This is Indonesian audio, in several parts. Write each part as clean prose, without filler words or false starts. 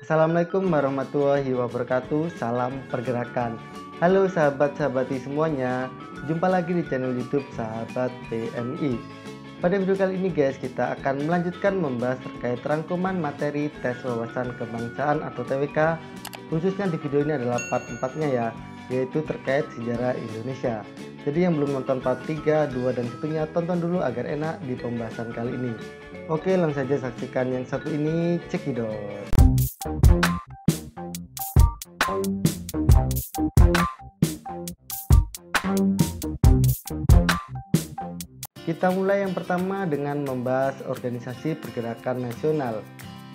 Assalamualaikum warahmatullahi wabarakatuh. Salam pergerakan. Halo sahabat-sahabati semuanya. Jumpa lagi di channel YouTube Sahabat PMI. Pada video kali ini guys, kita akan melanjutkan membahas terkait rangkuman materi tes wawasan kebangsaan atau TWK. Khususnya di video ini adalah part 4-nya ya, yaitu terkait sejarah Indonesia. Jadi yang belum nonton part 3, 2, dan 1-nya tonton dulu agar enak di pembahasan kali ini. Oke, langsung saja saksikan yang satu ini, cekidot. Kita mulai yang pertama dengan membahas organisasi pergerakan nasional.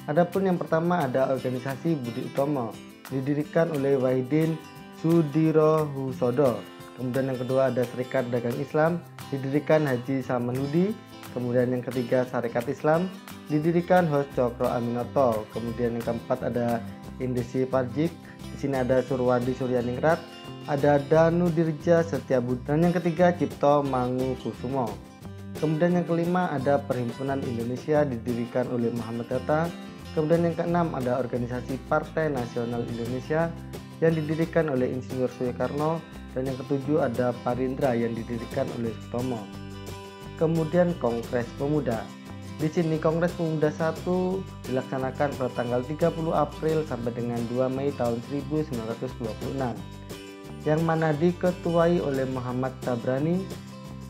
Adapun yang pertama ada organisasi Budi Utomo, didirikan oleh Wahidin Sudirohusodo. Kemudian yang kedua ada Serikat Dagang Islam, didirikan Haji Samanhudi. Kemudian yang ketiga Sarekat Islam, didirikan Hos Cokro Aminoto. Kemudian yang keempat ada Indesi Parjik. Di sini ada Surwadi Suryaningrat, ada Danu Dirja Setiabudi, dan yang ketiga Cipto Mangunkusumo. Kemudian yang kelima ada Perhimpunan Indonesia, didirikan oleh Muhammad Hatta. Kemudian yang keenam ada Organisasi Partai Nasional Indonesia yang didirikan oleh Insinyur Soekarno, dan yang ketujuh ada Parindra yang didirikan oleh Sutomo. Kemudian Kongres Pemuda. Di sini Kongres Pemuda 1 dilaksanakan pada tanggal 30 April sampai dengan 2 Mei tahun 1926, yang mana diketuai oleh Muhammad Tabrani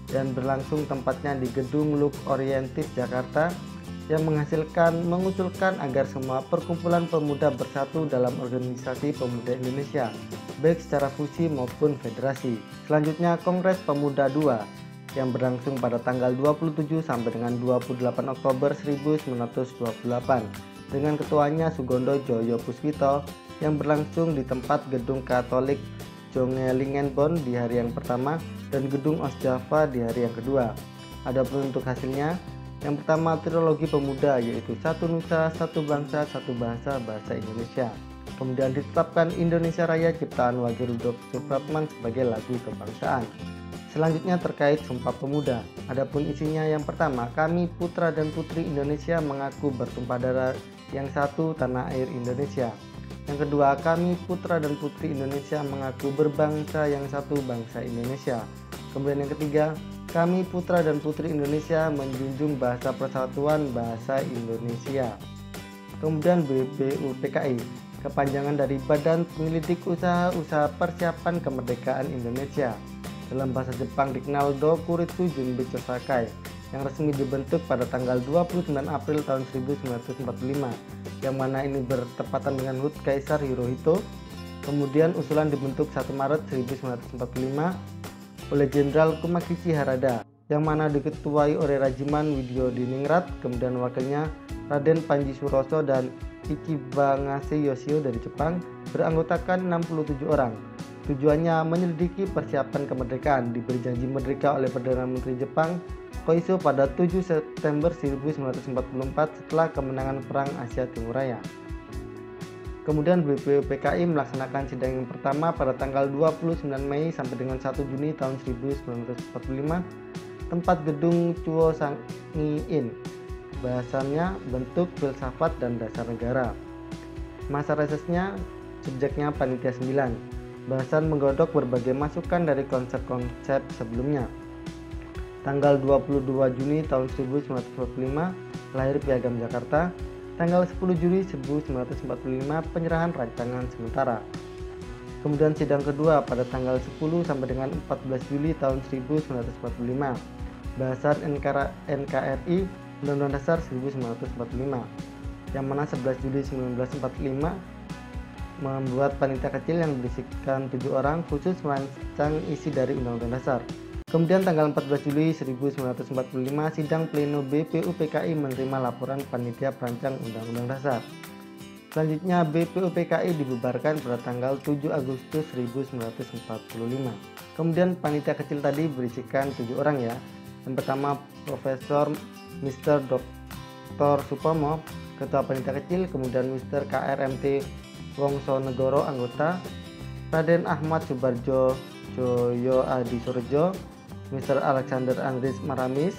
dan berlangsung tempatnya di Gedung Look Orientis Jakarta, yang mengusulkan agar semua perkumpulan pemuda bersatu dalam organisasi pemuda Indonesia, baik secara fusi maupun federasi. Selanjutnya Kongres Pemuda 2 yang berlangsung pada tanggal 27 sampai dengan 28 Oktober 1928 dengan ketuanya Sugondo Joyo Puspito, yang berlangsung di tempat Gedung Katolik Jongelingenbon di hari yang pertama dan Gedung Osjava di hari yang kedua. Adapun untuk hasilnya, yang pertama Trilogi Pemuda, yaitu Satu Nusa, Satu Bangsa, Satu Bahasa, Bahasa Indonesia. Kemudian ditetapkan Indonesia Raya ciptaan Wage Rudolf Supratman sebagai lagu kebangsaan. Selanjutnya terkait Sumpah Pemuda. Adapun isinya, yang pertama, kami putra dan putri Indonesia mengaku bertumpah darah yang satu tanah air Indonesia. Yang kedua, kami putra dan putri Indonesia mengaku berbangsa yang satu bangsa Indonesia. Kemudian yang ketiga, kami putra dan putri Indonesia menjunjung bahasa persatuan bahasa Indonesia. Kemudian BPUPKI, kepanjangan dari Badan Penyelidik Usaha Persiapan Kemerdekaan Indonesia. Dalam bahasa Jepang dikenal Dokuritsu Junbei Sakai, yang resmi dibentuk pada tanggal 29 April tahun 1945, yang mana ini bertepatan dengan HUT Kaisar Hirohito. Kemudian usulan dibentuk 1 Maret 1945 oleh Jenderal Kumakichi Harada, yang mana diketuai oleh Rajiman Widyodiningrat, kemudian wakilnya Raden Panji Suroso dan Ichibangase Yoshio dari Jepang, beranggotakan 67 orang. Tujuannya menyelidiki persiapan kemerdekaan. Diberi janji merdeka oleh Perdana Menteri Jepang Koiso pada 7 September 1944 setelah kemenangan Perang Asia Timur Raya. Kemudian BPUPKI melaksanakan sidang yang pertama pada tanggal 29 Mei sampai dengan 1 Juni tahun 1945, tempat Gedung Chuo Sangi-in. Bahasannya bentuk filsafat dan dasar negara. Masa resesnya, subjeknya panitia 9. Bahasan menggodok berbagai masukan dari konsep-konsep sebelumnya. Tanggal 22 Juni tahun 1945 lahir Piagam Jakarta. Tanggal 10 Juli 1945 penyerahan rancangan sementara. Kemudian sidang kedua pada tanggal 10 sampai dengan 14 Juli tahun 1945. Bahasan NKRI Undang-Undang Dasar 1945, yang mana 11 Juli 1945 membuat panitia kecil yang berisikan 7 orang khusus merancang isi dari Undang-Undang Dasar. Kemudian tanggal 14 Juli 1945 sidang pleno BPUPKI menerima laporan panitia perancang Undang-Undang Dasar. Selanjutnya BPUPKI dibubarkan pada tanggal 7 Agustus 1945. Kemudian panitia kecil tadi berisikan 7 orang ya. Yang pertama Profesor Mr. Dr. Supomo, Ketua Panitia Kecil, kemudian Mr. KRMT Wongsonegoro, anggota, Raden Ahmad Subarjo Joyo Adi Surjo, Mr. Alexander Andris Maramis,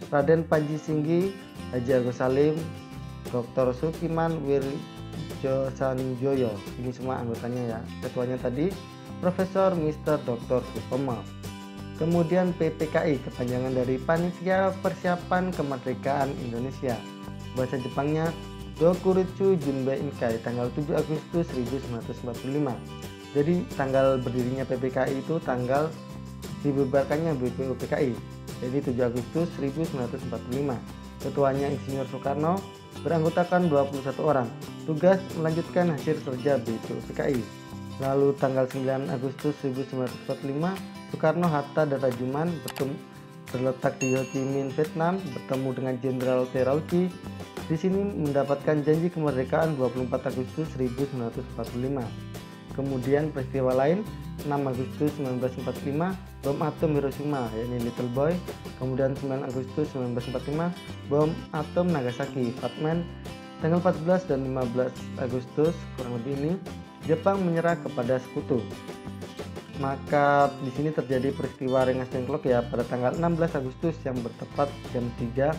Raden Panji Singgi, Haji Agus Salim, Dr. Sukiman Tejo Sanjoyo. Ini semua anggotanya ya. Ketuanya tadi Profesor Mr. Dr. Sutomo. Kemudian PPKI, kepanjangan dari Panitia Persiapan Kemerdekaan Indonesia. Bahasa Jepangnya Dokuritsu Junbei Inkai, tanggal 7 Agustus 1945. Jadi tanggal berdirinya PPKI itu tanggal dibubarkannya BPUPKI, jadi 7 Agustus 1945. Ketuanya Insinyur Soekarno, beranggotakan 21 orang. Tugas melanjutkan hasil kerja BPUPKI. Lalu tanggal 9 Agustus 1945, Soekarno-Hatta dan Rajuman berletak di Ho Chi Minh, Vietnam, bertemu dengan Jenderal Terauchi. Di sini mendapatkan janji kemerdekaan 24 Agustus 1945. Kemudian peristiwa lain, 6 Agustus 1945, bom atom Hiroshima, yakni Little Boy. Kemudian 9 Agustus 1945, bom atom Nagasaki, Fat Man. Tanggal 14 dan 15 Agustus, kurang lebih ini, Jepang menyerah kepada sekutu. Maka di sini terjadi peristiwa Rengas Dengklok ya pada tanggal 16 Agustus yang bertepat jam 3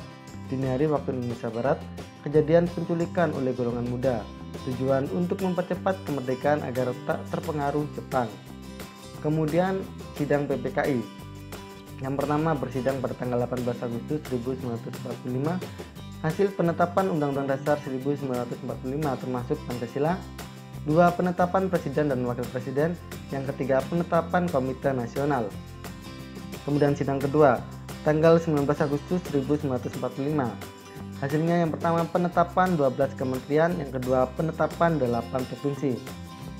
dini hari waktu Indonesia Barat. Kejadian penculikan oleh golongan muda. Tujuan untuk mempercepat kemerdekaan agar tak terpengaruh Jepang. Kemudian sidang PPKI. Yang pertama bersidang pada tanggal 18 Agustus 1945. Hasil penetapan Undang-Undang Dasar 1945 termasuk Pancasila. 2. Penetapan Presiden dan Wakil Presiden. Yang ketiga penetapan Komite Nasional. Kemudian sidang kedua tanggal 19 Agustus 1945. Hasilnya yang pertama penetapan 12 kementerian, yang kedua penetapan 8 provinsi.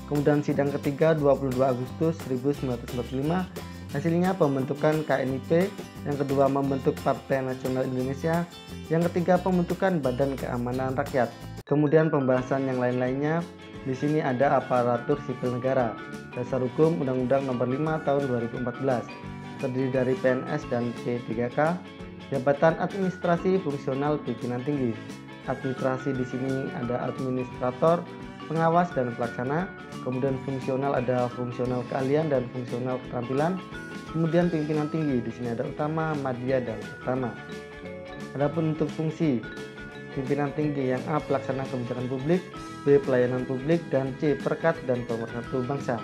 Kemudian sidang ketiga 22 Agustus 1945. Hasilnya pembentukan KNIP, yang kedua membentuk Partai Nasional Indonesia, yang ketiga pembentukan Badan Keamanan Rakyat. Kemudian pembahasan yang lain-lainnya. Di sini ada aparatur sipil negara, dasar hukum Undang-Undang Nomor 5 Tahun 2014, terdiri dari PNS dan P3K, jabatan administrasi fungsional pimpinan tinggi. Administrasi di sini ada administrator, pengawas dan pelaksana. Kemudian fungsional ada fungsional keahlian dan fungsional keterampilan. Kemudian pimpinan tinggi di sini ada utama, madya dan utama. Adapun untuk fungsi pimpinan tinggi yang A pelaksana kebijakan publik, B pelayanan publik, dan C perekat dan pemersatu bangsa.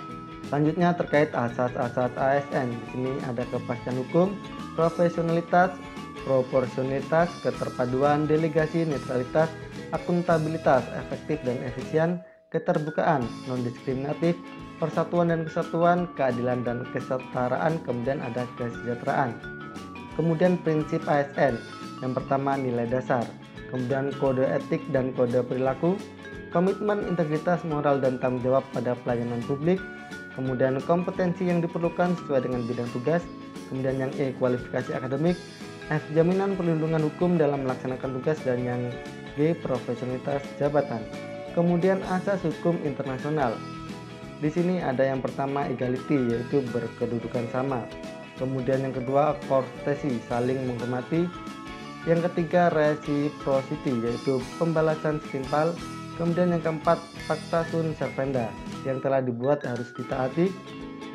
Selanjutnya terkait asas-asas ASN. Di sini ada kepastian hukum, profesionalitas, proporsionalitas, keterpaduan, delegasi, netralitas, akuntabilitas, efektif dan efisien, keterbukaan, non-diskriminatif, persatuan dan kesatuan, keadilan dan kesetaraan, kemudian ada kesejahteraan. Kemudian prinsip ASN. Yang pertama nilai dasar, kemudian kode etik dan kode perilaku, komitmen, integritas, moral, dan tanggung jawab pada pelayanan publik, kemudian kompetensi yang diperlukan sesuai dengan bidang tugas, kemudian yang E kualifikasi akademik, F jaminan perlindungan hukum dalam melaksanakan tugas, dan yang G profesionalitas jabatan. Kemudian asas hukum internasional. Di sini ada yang pertama equality, yaitu berkedudukan sama. Kemudian yang kedua courtesy, saling menghormati. Yang ketiga reciprocity, yaitu pembalasan setimpal. Kemudian yang keempat pacta sunt servanda, yang telah dibuat harus ditaati.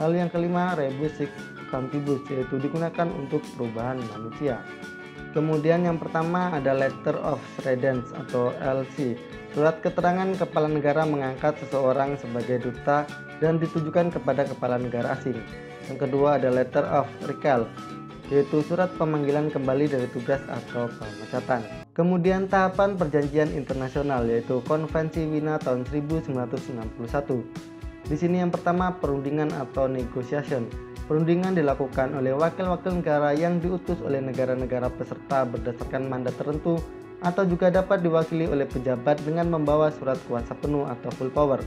Lalu yang kelima rebus sic stantibus, yaitu digunakan untuk perubahan manusia. Kemudian yang pertama ada letter of credence atau LC, surat keterangan kepala negara mengangkat seseorang sebagai duta dan ditujukan kepada kepala negara asing. Yang kedua ada letter of recall, yaitu surat pemanggilan kembali dari tugas atau pemecatan. Kemudian tahapan perjanjian internasional, yaitu Konvensi Wina tahun 1961. Di sini yang pertama perundingan atau negotiation. Perundingan dilakukan oleh wakil-wakil negara yang diutus oleh negara-negara peserta berdasarkan mandat tertentu, atau juga dapat diwakili oleh pejabat dengan membawa surat kuasa penuh atau full power.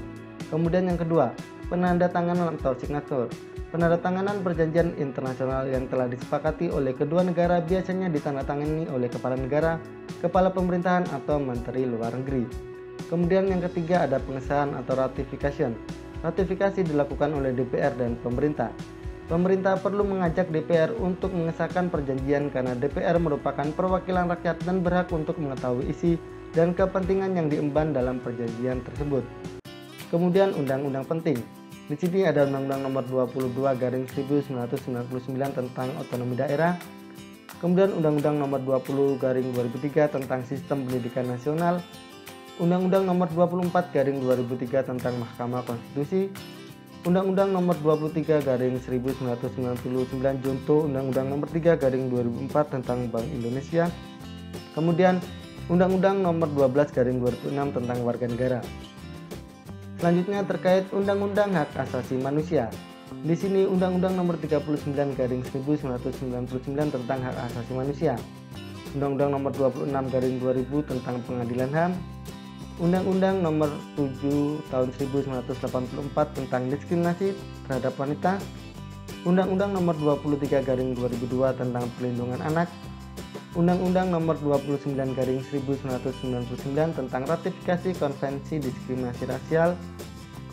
Kemudian yang kedua, penandatanganan atau signature. Penandatanganan perjanjian internasional yang telah disepakati oleh kedua negara biasanya ditandatangani oleh kepala negara, kepala pemerintahan, atau menteri luar negeri. Kemudian yang ketiga ada pengesahan atau ratification. Ratifikasi dilakukan oleh DPR dan pemerintah. Pemerintah perlu mengajak DPR untuk mengesahkan perjanjian karena DPR merupakan perwakilan rakyat dan berhak untuk mengetahui isi dan kepentingan yang diemban dalam perjanjian tersebut. Kemudian undang-undang penting. Di sini ada Undang-Undang Nomor 22/1999 tentang otonomi daerah. Kemudian Undang-Undang Nomor 20/2003 tentang Sistem Pendidikan Nasional. Undang-Undang Nomor 24 Garing 2003 tentang Mahkamah Konstitusi, Undang-Undang Nomor 23 Garing 1999 Junto Undang-Undang Nomor 3 Garing 2004 tentang Bank Indonesia, kemudian Undang-Undang Nomor 12 Garing 2006 tentang Warga Negara. Selanjutnya terkait Undang-Undang Hak Asasi Manusia. Di sini Undang-Undang Nomor 39 Garing 1999 tentang Hak Asasi Manusia, Undang-Undang Nomor 26 Garing 2000 tentang Pengadilan HAM, Undang-Undang Nomor 7 Tahun 1984 tentang Diskriminasi terhadap Wanita, Undang-Undang Nomor 23 Garing 2002 tentang Perlindungan Anak, Undang-Undang Nomor 29 Garing 1999 tentang Ratifikasi Konvensi Diskriminasi Rasial,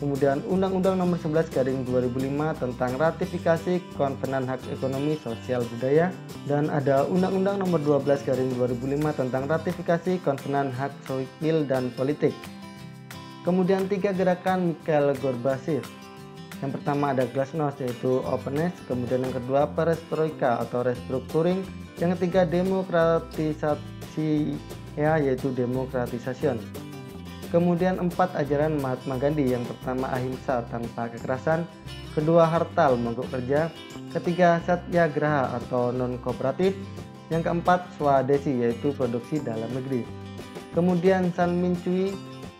kemudian Undang-Undang Nomor 11 Garing 2005 tentang Ratifikasi Konvenan Hak Ekonomi Sosial Budaya, dan ada Undang-Undang Nomor 12 Garing 2005 tentang Ratifikasi Konvenan Hak Sipil dan Politik. Kemudian 3 gerakan Mikhail Gorbachev. Yang pertama ada Glasnost yaitu openness, kemudian yang kedua perestroika atau restructuring, yang ketiga demokratisasi yaitu demokratisation. Kemudian 4 ajaran Mahatma Gandhi, yang pertama ahimsa tanpa kekerasan, kedua hartal mogok kerja, ketiga satyagraha atau non kooperatif, yang keempat swadesi yaitu produksi dalam negeri. Kemudian San Min Cui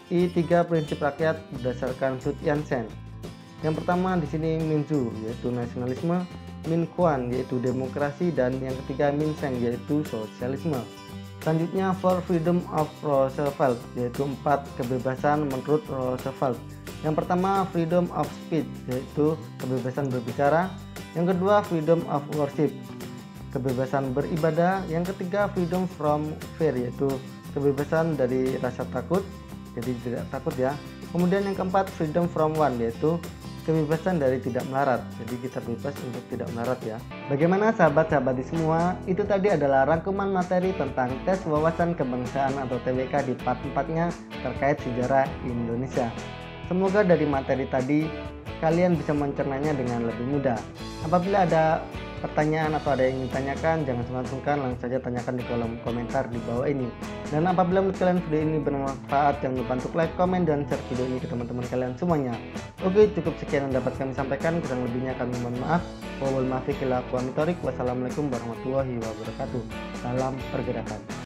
3 prinsip rakyat berdasarkan Sun Yat-sen. Yang pertama di sini Minzu yaitu nasionalisme, Min Kuan yaitu demokrasi, dan yang ketiga Min Seng yaitu sosialisme. Selanjutnya for freedom of Roosevelt yaitu 4 kebebasan menurut Roosevelt. Yang pertama freedom of speech yaitu kebebasan berbicara, yang kedua freedom of worship kebebasan beribadah, yang ketiga freedom from fear yaitu kebebasan dari rasa takut, jadi tidak takut ya. Kemudian yang keempat freedom from want yaitu kebebasan dari tidak melarat, jadi kita bebas untuk tidak melarat ya. Bagaimana sahabat-sahabat di semua, itu tadi adalah rangkuman materi tentang tes wawasan kebangsaan atau TWK di part 4-nya terkait sejarah Indonesia. Semoga dari materi tadi kalian bisa mencernanya dengan lebih mudah. Apabila ada pertanyaan atau ada yang ingin ditanyakan, jangan sungkan-sungkan, langsung saja tanyakan di kolom komentar di bawah ini. Dan apabila menurut kalian video ini bermanfaat, jangan lupa untuk like, komen, dan share video ini ke teman-teman kalian semuanya. Oke, cukup sekian yang dapat kami sampaikan, kurang lebihnya kami mohon maaf. Wassalamualaikum warahmatullahi wabarakatuh. Salam pergerakan.